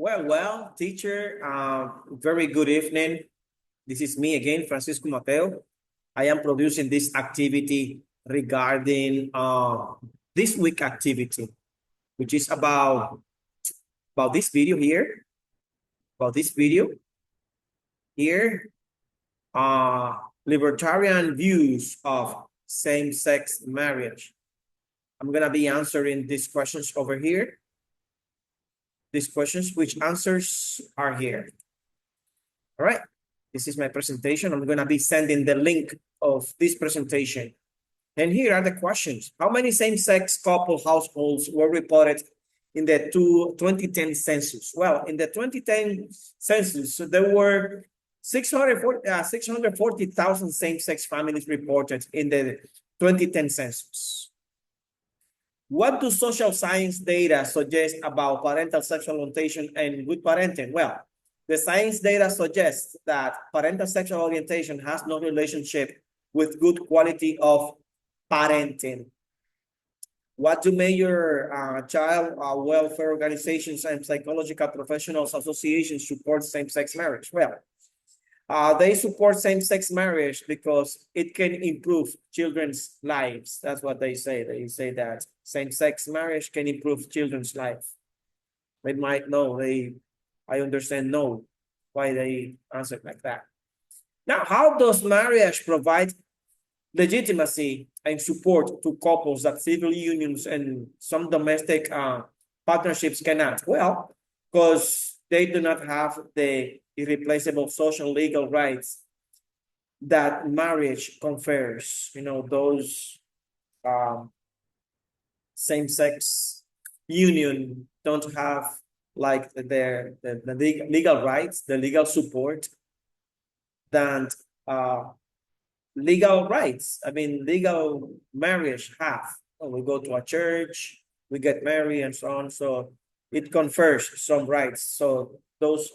Well, teacher, very good evening. This is me again, Francisco Mateo. I am producing this activity regarding this week activity, which is about this video here, about this video here, libertarian views of same-sex marriage. I'm gonna be answering these questions over here. These questions, which answers are here. All right, this is my presentation. I'm gonna be sending the link of this presentation. And here are the questions. How many same-sex couple households were reported in the 2010 census? Well, in the 2010 census, so there were 640,000 same-sex families reported in the 2010 census. What do social science data suggest about parental sexual orientation and good parenting? Well, the science data suggests that parental sexual orientation has no relationship with good quality of parenting. What do major child welfare organizations and psychological professionals associations support same-sex marriage? Well, they support same-sex marriage because it can improve children's lives. That's what they say. They say that same-sex marriage can improve children's life. They might know, I understand no, why they answer like that. Now, how does marriage provide legitimacy and support to couples that civil unions and some domestic partnerships cannot? Well, because they do not have the irreplaceable social legal rights that marriage confers. You know, those same-sex union don't have like the legal rights, the legal support that legal rights, I mean, legal marriage have. We go to a church, we get married and so on. So it confers some rights. So those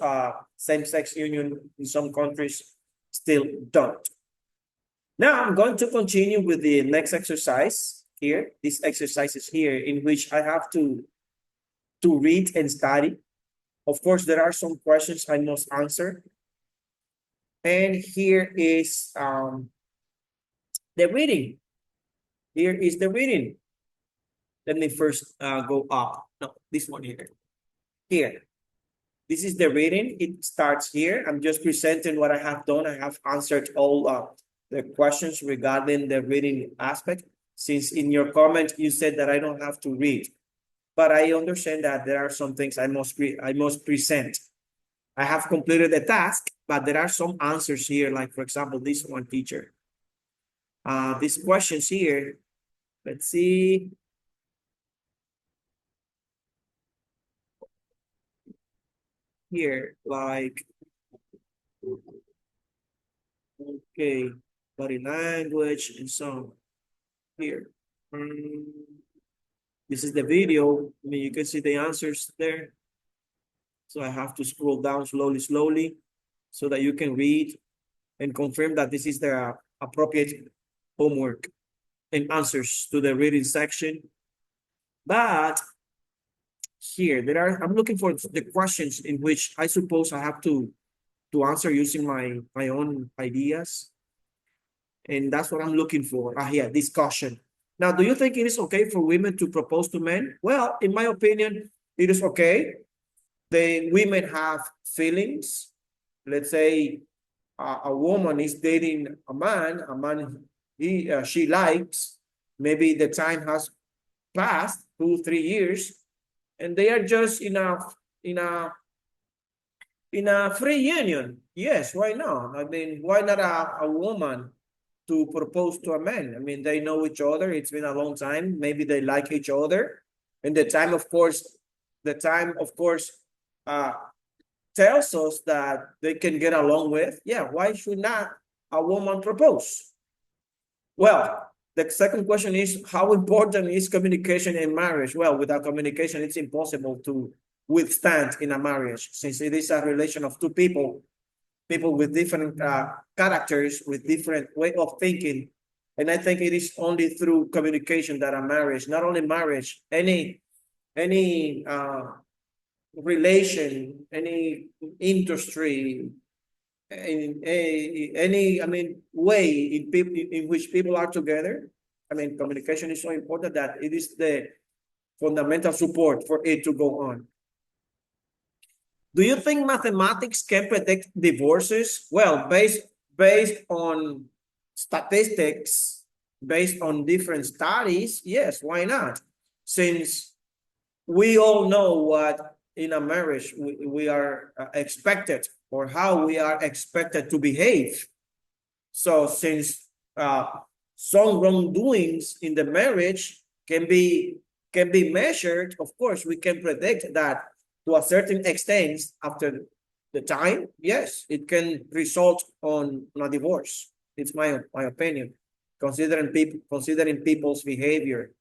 same-sex union in some countries still don't. Now I'm going to continue with the next exercise here. This exercise is here in which I have to read and study. Of course, there are some questions I must answer. And here is the reading. Here is the reading. Let me first go up. No, this one here. Here. This is the reading. It starts here. I'm just presenting what I have done. I have answered all the questions regarding the reading aspect. Since in your comment, you said that I don't have to read. But I understand that there are some things I must present. I have completed the task, but there are some answers here, like for example, this one, teacher. These questions here, let's see. Here, like, okay, body language and so on. Here. This is the video. I mean, you can see the answers there. So I have to scroll down slowly, so that you can read and confirm that this is the appropriate homework and answers to the reading section. But here, I'm looking for the questions in which I suppose I have to answer using my own ideas. And that's what I'm looking for. Here, discussion. Now, do you think it is okay for women to propose to men? Well, in my opinion, it is okay. The women have feelings. Let's say a woman is dating a man she likes. Maybe the time has passed 2-3 years, and they are just in a free union. Yes, why not? I mean, why not a woman to propose to a man? I mean, they know each other. It's been a long time. Maybe they like each other. And the time, of course, tells us that they can get along with. Yeah, why should not a woman propose? Well, the second question is, how important is communication in marriage? Well, without communication, it's impossible to withstand in a marriage, since it is a relation of two people with different characters, with different way of thinking. And I think it is only through communication that a marriage, not only marriage, any relation, any industry, any, I mean, way in people in which people are together. I mean, communication is so important that it is the fundamental support for it to go on. Do you think mathematics can predict divorces? Well, based on statistics, based on different studies, yes, why not? Since we all know what in a marriage we are expected, or how we are expected to behave. So since some wrongdoings in the marriage can be measured, of course, we can predict that to a certain extent after the time, yes, it can result on a divorce. It's my opinion, considering people's behavior.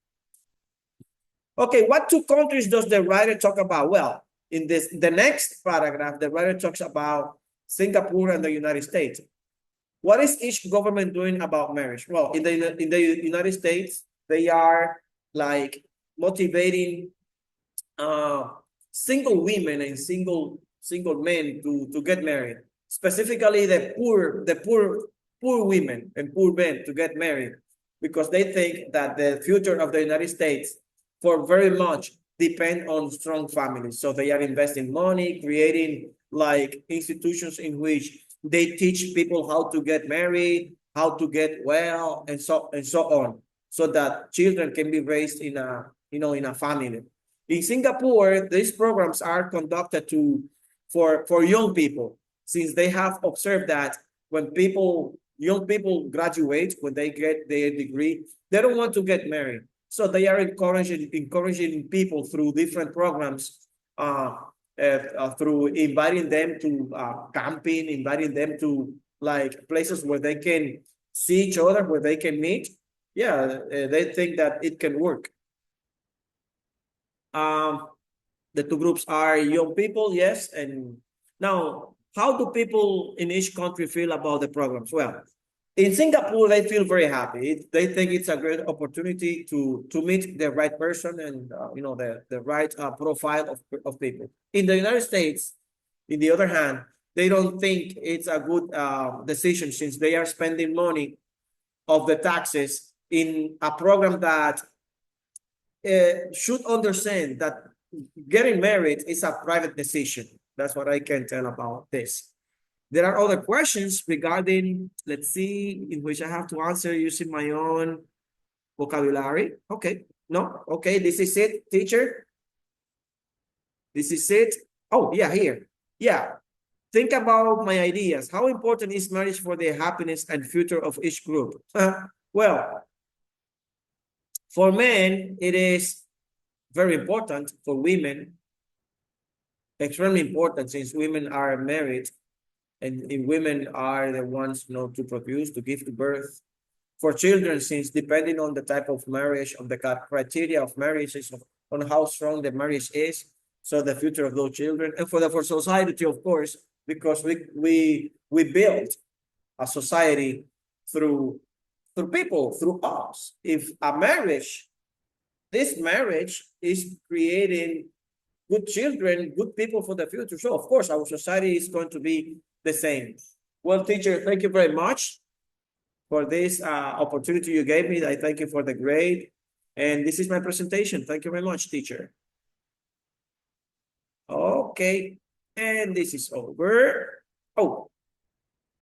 Okay, what two countries does the writer talk about? Well, in the next paragraph, the writer talks about Singapore and the United States. What is each government doing about marriage? Well, in the United States, they are like motivating single women and single men to get married. Specifically, the poor women and poor men to get married, because they think that the future of the United States for very much depend on strong families. So they are investing money, creating like institutions in which they teach people how to get married, how to get well, and so on, so that children can be raised in a in a family. In Singapore, these programs are conducted for young people, since they have observed that when young people graduate, when they get their degree, they don't want to get married. So they are encouraging people through different programs, through inviting them to camping, inviting them to like places where they can see each other, where they can meet. Yeah, they think that it can work. The two groups are young people, yes. And now, how do people in each country feel about the programs? Well, in Singapore, they feel very happy. They think it's a great opportunity to meet the right person and the right profile of people. In the United States, in the other hand, they don't think it's a good decision, since they are spending money of the taxes in a program that should understand that getting married is a private decision. That's what I can tell about this. There are other questions regarding, let's see, in which I have to answer using my own vocabulary. Okay, no, okay, this is it, teacher. This is it. Oh, yeah, here. Yeah, think about my ideas. How important is marriage for the happiness and future of each group? Well, for men, it is very important. For women, extremely important, since women are married, and women are the ones to produce, to give to birth. For children, since depending on the type of marriage, on the criteria of marriage, is on how strong the marriage is, so the future of those children. And for society, of course, because we build a society through people, through us. If a marriage, this marriage is creating good children, good people for the future, so of course our society is going to be the same. Well, teacher, thank you very much for this opportunity you gave me. I thank you for the grade. And this is my presentation. Thank you very much, teacher. Okay. And this is over. Oh,